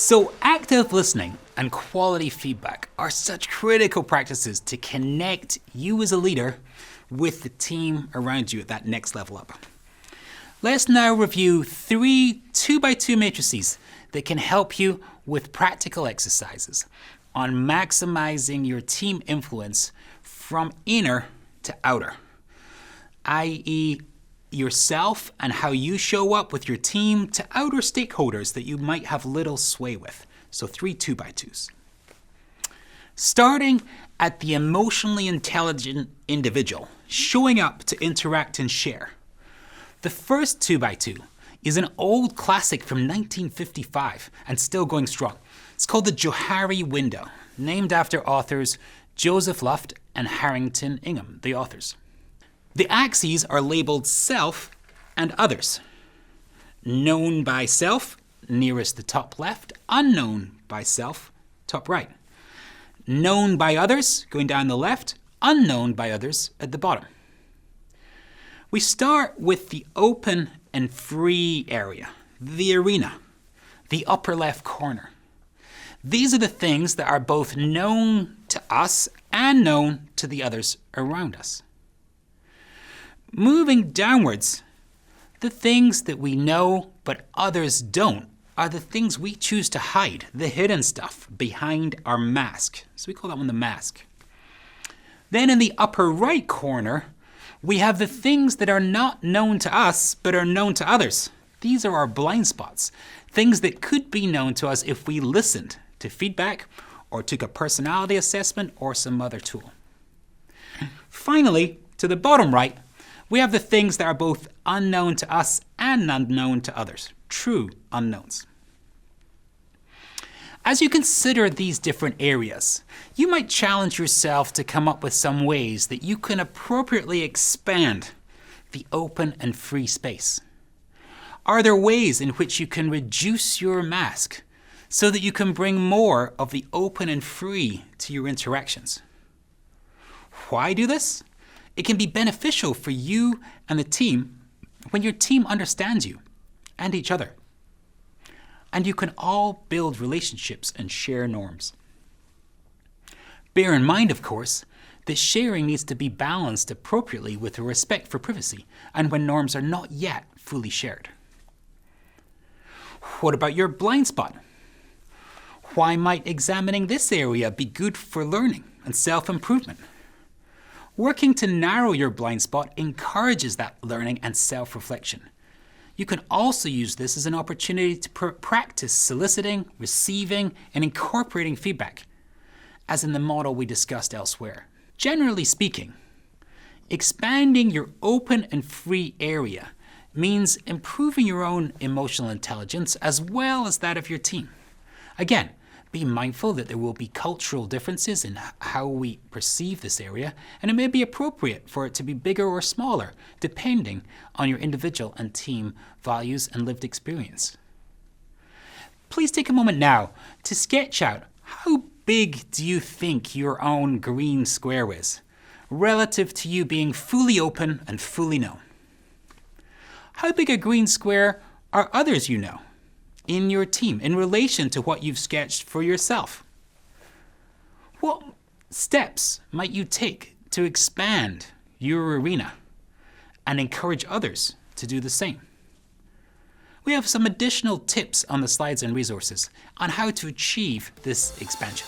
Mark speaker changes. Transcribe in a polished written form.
Speaker 1: So active listening and quality feedback are such critical practices to connect you as a leader with the team around you at that next level up. Let's now review 3 2x2 matrices that can help you with practical exercises on maximizing your team influence from inner to outer, i.e. yourself and how you show up with your team to outer stakeholders that you might have little sway with. So 3 2x2s. Starting at the emotionally intelligent individual, showing up to interact and share. The first 2x2 is an old classic from 1955 and still going strong. It's called the Johari window, named after authors Joseph Luft and Harrington Ingham, the authors. The axes are labeled self and others. Known by self, nearest the top left. Unknown by self, top right. Known by others, going down the left. Unknown by others at the bottom. We start with the open and free area, the arena, the upper left corner. These are the things that are both known to us and known to the others around us. Moving downwards, the things that we know but others don't are the things we choose to hide, the hidden stuff behind our mask. So we call that one the mask. Then in the upper right corner, we have the things that are not known to us but are known to others. These are our blind spots, things that could be known to us if we listened to feedback or took a personality assessment or some other tool. Finally, to the bottom right, we have the things that are both unknown to us and unknown to others, true unknowns. As you consider these different areas, you might challenge yourself to come up with some ways that you can appropriately expand the open and free space. Are there ways in which you can reduce your mask so that you can bring more of the open and free to your interactions? Why do this? It can be beneficial for you and the team when your team understands you and each other. And you can all build relationships and share norms. Bear in mind, of course, that sharing needs to be balanced appropriately with respect for privacy and when norms are not yet fully shared. What about your blind spot? Why might examining this area be good for learning and self-improvement? Working to narrow your blind spot encourages that learning and self-reflection. You can also use this as an opportunity to practice soliciting, receiving, and incorporating feedback, as in the model we discussed elsewhere. Generally speaking, expanding your open and free area means improving your own emotional intelligence as well as that of your team. Again, be mindful that there will be cultural differences in how we perceive this area, and it may be appropriate for it to be bigger or smaller, depending on your individual and team values and lived experience. Please take a moment now to sketch out how big do you think your own green square is, relative to you being fully open and fully known. How big a green square are others you know in your team in relation to what you've sketched for yourself? What steps might you take to expand your arena and encourage others to do the same? We have some additional tips on the slides and resources on how to achieve this expansion.